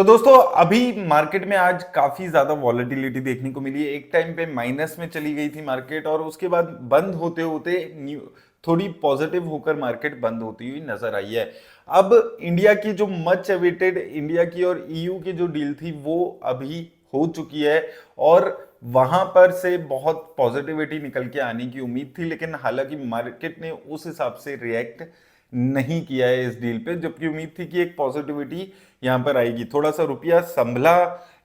तो दोस्तों अभी मार्केट में आज काफी ज्यादा वॉलेटिलिटी देखने को मिली है। एक टाइम पे माइनस में चली गई थी मार्केट और उसके बाद बंद होते होते थोड़ी पॉजिटिव होकर मार्केट बंद होती हुई नजर आई है। अब इंडिया की जो मच अवेटेड इंडिया की और ईयू की जो डील थी वो अभी हो चुकी है और वहां पर से बहुत पॉजिटिविटी निकल के आने की उम्मीद थी, लेकिन हालांकि मार्केट ने उस हिसाब से रिएक्ट नहीं किया है इस डील पे, जबकि उम्मीद थी कि एक पॉजिटिविटी यहां पर आएगी। थोड़ा सा रुपया संभला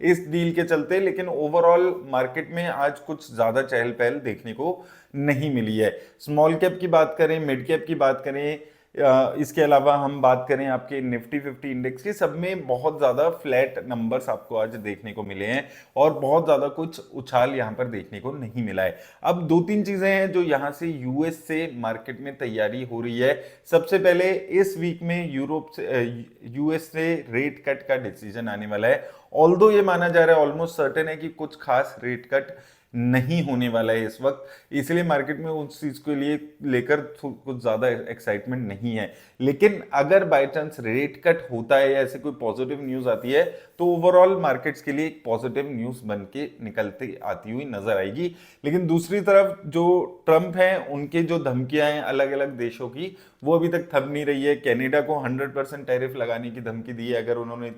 इस डील के चलते, लेकिन ओवरऑल मार्केट में आज कुछ ज्यादा चहल पहल देखने को नहीं मिली है। स्मॉल कैप की बात करें, मिड कैप की बात करें, इसके अलावा हम बात करें आपके निफ्टी 50 इंडेक्स की, सब में बहुत ज्यादा फ्लैट नंबर्स आपको आज देखने को मिले हैं और बहुत ज्यादा कुछ उछाल यहां पर देखने को नहीं मिला है। अब दो तीन चीजें हैं जो यहां से यूएस से मार्केट में तैयारी हो रही है। सबसे पहले इस वीक में यूरोप से यूएस से रेट कट का डिसीजन आने वाला है। ऑल्दो ये माना जा रहा है, ऑलमोस्ट सर्टेन है कि कुछ खास रेट कट नहीं होने वाला है इस वक्त, इसलिए मार्केट में उस चीज के लिए लेकर कुछ ज्यादा एक्साइटमेंट नहीं है। लेकिन अगर बाय चांस रेट कट होता है या ऐसे कोई पॉजिटिव न्यूज आती है तो ओवरऑल मार्केट्स के लिए एक पॉजिटिव न्यूज बन के निकलती आती हुई नजर आएगी। लेकिन दूसरी तरफ जो ट्रंप हैं उनके जो धमकियां हैं अलग अलग देशों की, वो अभी तक थम नहीं रही है। कनाडा को 100% टैरिफ लगाने की धमकी दी है अगर उन्होंने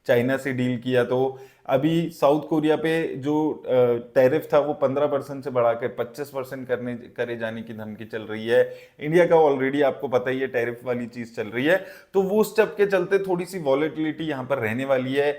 चाइना से डील किया तो। अभी साउथ कोरिया पे जो टैरिफ था वो 15% से बढ़ाकर 25% करे जाने की धमकी चल रही है। इंडिया का ऑलरेडी आपको पता ही है टैरिफ वाली चीज चल रही है, तो वो स्टेप के चलते थोड़ी सी वॉलेटिलिटी यहाँ पर रहने वाली है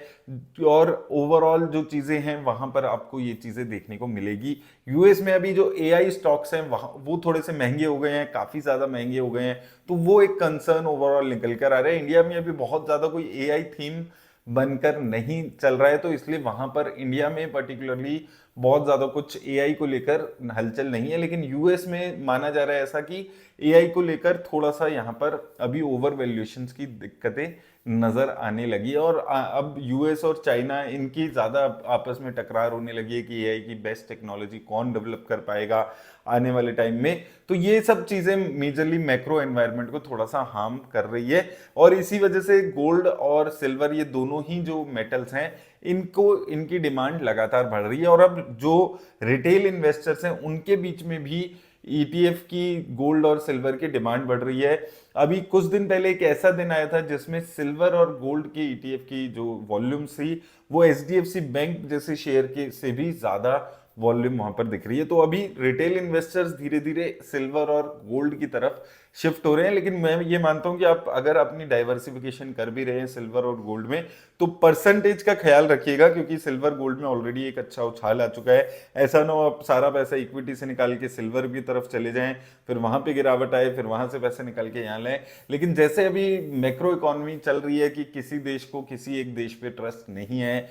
और ओवरऑल जो चीजें हैं वहां पर आपको ये चीजें देखने को मिलेगी। यूएस में अभी जो एआई स्टॉक्स हैं वहां वो थोड़े से महंगे हो गए हैं, काफी ज्यादा महंगे हो गए हैं, तो वो एक कंसर्न ओवरऑल निकल कर आ रहा है। इंडिया में अभी बहुत ज्यादा कोई एआई थीम बनकर नहीं चल रहा है, तो इसलिए वहां पर इंडिया में पर्टिकुलरली बहुत ज्यादा कुछ एआई को लेकर हलचल नहीं है। लेकिन यूएस में माना जा रहा है ऐसा कि एआई को लेकर थोड़ा सा यहां पर अभी ओवर वैल्यूएशंस की दिक्कतें नजर आने लगी है और अब यूएस और चाइना इनकी ज्यादा आपस में टकरार होने लगी है कि एआई की बेस्ट टेक्नोलॉजी कौन डेवलप कर पाएगा आने वाले टाइम में। तो ये सब चीजें मेजरली मैक्रो एनवायरनमेंट को थोड़ा सा हार्म कर रही है और इसी वजह से गोल्ड और सिल्वर ये दोनों ही जो मेटल्स हैं इनको इनकी डिमांड लगातार बढ़ रही है। और अब जो रिटेल इन्वेस्टर्स हैं उनके बीच में भी ईटीएफ की गोल्ड और सिल्वर की डिमांड बढ़ रही है। अभी कुछ दिन पहले एक ऐसा दिन आया था जिसमें सिल्वर और गोल्ड की ईटीएफ की जो वॉल्यूम थी वो एचडीएफसी बैंक जैसे शेयर के से भी ज्यादा वॉल्यूम वहां पर दिख रही है। तो अभी रिटेल इन्वेस्टर्स धीरे धीरे सिल्वर और गोल्ड की तरफ शिफ्ट हो रहे हैं। लेकिन मैं ये मानता हूं कि आप अगर अपनी डाइवर्सिफिकेशन कर भी रहे हैं सिल्वर और गोल्ड में तो परसेंटेज का ख्याल रखिएगा, क्योंकि सिल्वर गोल्ड में ऑलरेडी एक अच्छा उछाल आ चुका है। ऐसा ना हो आप सारा पैसा इक्विटी से निकाल के सिल्वर की तरफ चले जाएं, फिर वहां पे गिरावट आए, फिर वहां से पैसे निकाल के यहाँ लाएं। लेकिन जैसे अभी मैक्रो इकोनॉमी चल रही है कि किसी देश को किसी एक देश पे ट्रस्ट नहीं है,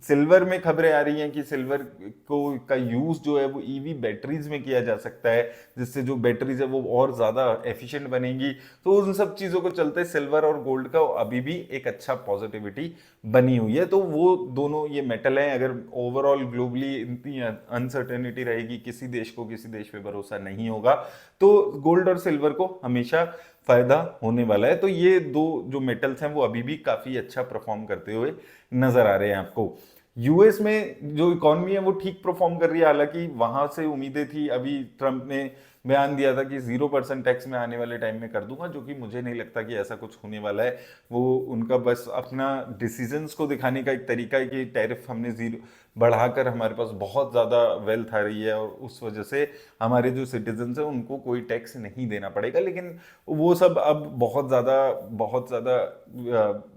सिल्वर में खबरें आ रही हैं कि सिल्वर को का यूज जो है वो ईवी बैटरीज में किया जा सकता है, जिससे जो बैटरीज है वो और ज्यादा एफिशिएंट बनेगी। तो उन सब चीजों को चलते सिल्वर और गोल्ड का अभी भी एक अच्छा पॉजिटिविटी बनी हुई है। तो वो दोनों ये मेटल हैं, अगर ओवरऑल ग्लोबली इतनी अनसर्टेनिटी रहेगी, किसी देश को किसी देश पे भरोसा नहीं होगा, तो गोल्ड और सिल्वर को हमेशा फायदा होने वाला है। तो ये दो जो मेटल्स हैं वो अभी भी काफी अच्छा परफॉर्म करते हुए नजर आ रहे हैं आपको। यूएस में जो इकोनॉमी है वो ठीक परफॉर्म कर रही है, हालांकि वहां से उम्मीदें थी। अभी ट्रंप ने बयान दिया था कि 0% टैक्स में आने वाले टाइम में कर दूंगा, जो कि मुझे नहीं लगता कि ऐसा कुछ होने वाला है। वो उनका बस अपना डिसीजंस को दिखाने का एक तरीका है कि टैरिफ हमने जीरो बढ़ाकर हमारे पास बहुत ज़्यादा वेल्थ आ रही है और उस वजह से हमारे जो सिटीजन्स हैं उनको कोई टैक्स नहीं देना पड़ेगा। लेकिन वो सब अब बहुत ज़्यादा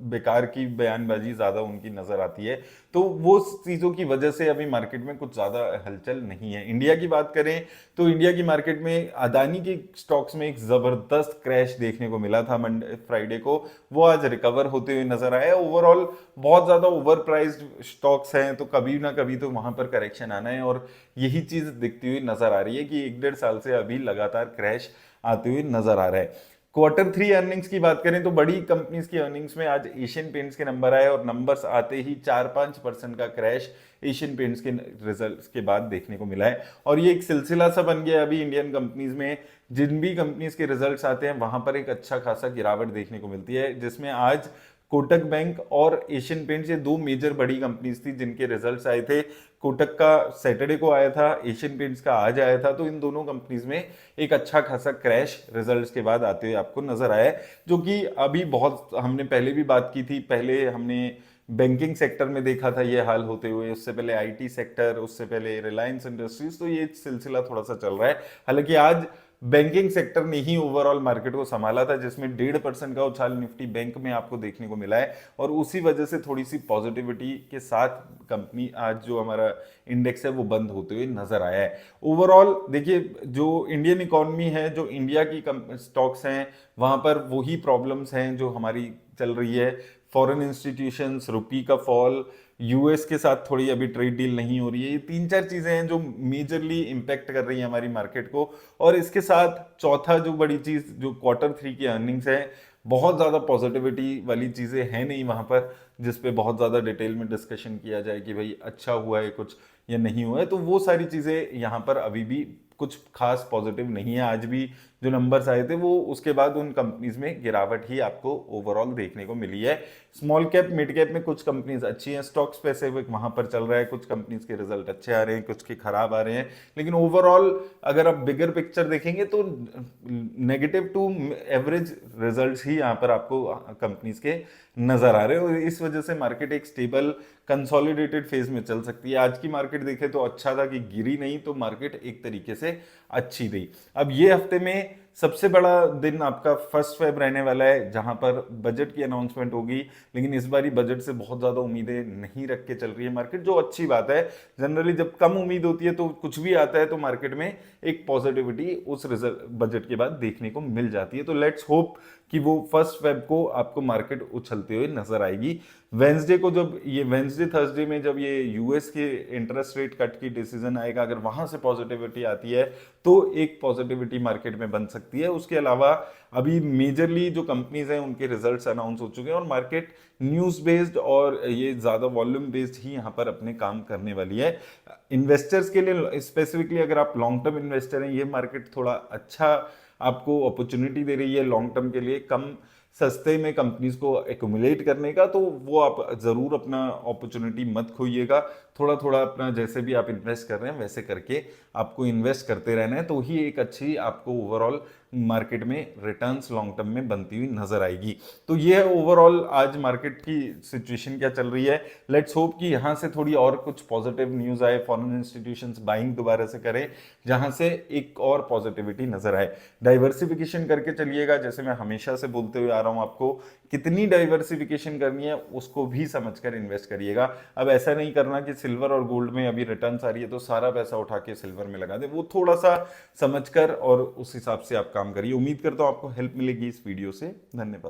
बेकार की बयानबाजी ज़्यादा उनकी नज़र आती है। तो वो चीज़ों की वजह से अभी मार्केट में कुछ ज़्यादा हलचल नहीं है। इंडिया की बात करें तो इंडिया की मार्केट में अदानी के स्टॉक्स में एक ज़बरदस्त क्रैश देखने को मिला था मंडे फ्राइडे को, वो आज रिकवर होते हुए नजर आया। ओवरऑल बहुत ज़्यादा ओवर प्राइस्ड स्टॉक्स हैं, तो कभी ना कभी तो वहां पर करेक्शन आना है और यही चीज दिखती हुई नजर आ रही है कि 1-1.5 साल से अभी लगातार क्रैश आते हुए नजर आ रहा है। Q3 अर्निंग्स की बात करें तो बड़ी कंपनीज की अर्निंग्स में आज एशियन पेंट्स के नंबर आए और नंबर्स आते ही 4-5% का क्रैश एशियन पेंट्स के रिजल्ट्स के बाद देखने को मिला है। और ये एक सिलसिला सा बन गया अभी इंडियन कंपनीज में, जिन भी कंपनीज के रिजल्ट्स आते हैं वहां पर एक अच्छा खासा गिरावट देखने को मिलती है, जिसमें आज कोटक बैंक और एशियन पेंट्स, ये दो मेजर बड़ी कंपनीज थी जिनके रिजल्ट्स आए थे। कोटक का सैटरडे को आया था, एशियन पेंट्स का आज आया था। तो इन दोनों कंपनीज में एक अच्छा खासा क्रैश रिजल्ट्स के बाद आते हुए आपको नजर आया है, जो कि अभी बहुत, हमने पहले भी बात की थी, पहले हमने बैंकिंग सेक्टर में देखा था ये हाल होते हुए, उससे पहले आईटी सेक्टर, उससे पहले रिलायंस इंडस्ट्रीज, तो ये सिलसिला थोड़ा सा चल रहा है। हालांकि आज बैंकिंग सेक्टर ने ही ओवरऑल मार्केट को संभाला था, जिसमें 1.5% का उछाल निफ्टी बैंक में आपको देखने को मिला है, और उसी वजह से थोड़ी सी पॉजिटिविटी के साथ कंपनी आज जो हमारा इंडेक्स है वो बंद होते हुए नजर आया है। ओवरऑल देखिए, जो इंडियन इकोनॉमी है, जो इंडिया की स्टॉक्स हैं, वहां पर वही प्रॉब्लम्स हैं जो हमारी चल रही है। फॉरेन इंस्टीट्यूशंस, रुपी का फॉल, यूएस के साथ थोड़ी अभी ट्रेड डील नहीं हो रही है, ये तीन चार चीजें हैं जो मेजरली इंपैक्ट कर रही हैं हमारी मार्केट को। और इसके साथ चौथा जो बड़ी चीज, जो Q3 की अर्निंग्स है, बहुत ज्यादा पॉजिटिविटी वाली चीजें हैं नहीं वहां पर, जिस पे बहुत ज्यादा डिटेल में डिस्कशन किया जाए कि भाई अच्छा हुआ है कुछ या नहीं हुआ है। तो वो सारी चीजें यहाँ पर अभी भी कुछ खास पॉजिटिव नहीं है। आज भी जो नंबर्स आए थे वो, उसके बाद उन कंपनीज में गिरावट ही आपको ओवरऑल देखने को मिली है। स्मॉल कैप मिड कैप में कुछ कंपनीज अच्छी हैं, स्टॉक स्पेसिफिक वहां पर चल रहा है, कुछ कंपनीज के रिजल्ट अच्छे आ रहे हैं, कुछ के खराब आ रहे हैं। लेकिन ओवरऑल अगर आप बिगर पिक्चर देखेंगे तो नेगेटिव टू एवरेज रिजल्ट्स ही यहाँ पर आपको कंपनीज के नजर आ रहे हैं, और इस वजह से मार्केट एक स्टेबल कंसोलिडेटेड फेज में चल सकती है। आज की मार्केट देखे तो अच्छा था कि गिरी नहीं, तो मार्केट एक तरीके से अच्छी रही। अब ये हफ्ते में सबसे बड़ा दिन आपका 1 फेब रहने वाला है, जहां पर बजट की अनाउंसमेंट होगी, लेकिन इस बारी बजट से बहुत ज्यादा उम्मीदें नहीं रख के चल रही है मार्केट, जो अच्छी बात है। जनरली जब कम उम्मीद होती है तो कुछ भी आता है तो मार्केट में एक पॉजिटिविटी उस रिजल्ट बजट के बाद देखने को मिल जाती है। तो लेट्स होप कि वो 1 फेब को आपको मार्केट उछलते हुए नजर आएगी। वेंसडे को, जब ये वेंसडे थर्सडे में जब ये यूएस के इंटरेस्ट रेट कट की डिसीजन आएगा, अगर वहां से पॉजिटिविटी आती है तो एक पॉजिटिविटी मार्केट में बन सकती है। उसके अलावा अभी मेजरली जो कंपनीज हैं उनके रिजल्ट्स अनाउंस हो चुके हैं, और मार्केट न्यूज बेस्ड और ये ज्यादा वॉल्यूम बेस्ड ही यहाँ पर अपने काम करने वाली है। इन्वेस्टर्स के लिए स्पेसिफिकली, अगर आप लॉन्ग टर्म इन्वेस्टर हैं, ये मार्केट थोड़ा अच्छा आपको अपॉर्चुनिटी दे रही है लॉन्ग टर्म के लिए, कम सस्ते में कंपनीज को एक्यूमुलेट करने का। तो वो आप जरूर अपना अपॉर्चुनिटी मत खोइएगा, थोड़ा थोड़ा अपना जैसे भी आप इन्वेस्ट कर रहे हैं वैसे करके आपको इन्वेस्ट करते रहना है, तो ही एक अच्छी आपको ओवरऑल मार्केट में रिटर्न्स लॉन्ग टर्म में बनती हुई नजर आएगी। तो ये है ओवरऑल आज मार्केट की सिचुएशन क्या चल रही है। लेट्स होप कि यहाँ से थोड़ी और कुछ पॉजिटिव न्यूज आए, फॉरेन इंस्टीट्यूशंस बाइंग दोबारा से करें, जहां से एक और पॉजिटिविटी नजर आए। डाइवर्सिफिकेशन करके चलिएगा, जैसे मैं हमेशा से बोलते हुए आ रहा हूं आपको, कितनी डाइवर्सिफिकेशन करनी है उसको भी समझकर इन्वेस्ट करिएगा। अब ऐसा नहीं करना कि सिल्वर और गोल्ड में अभी रिटर्न्स आ रही है तो सारा पैसा उठा के सिल्वर में लगा दे, वो थोड़ा सा समझकर और उस हिसाब से आप काम करिए। उम्मीद करता हूं आपको हेल्प मिलेगी इस वीडियो से। धन्यवाद।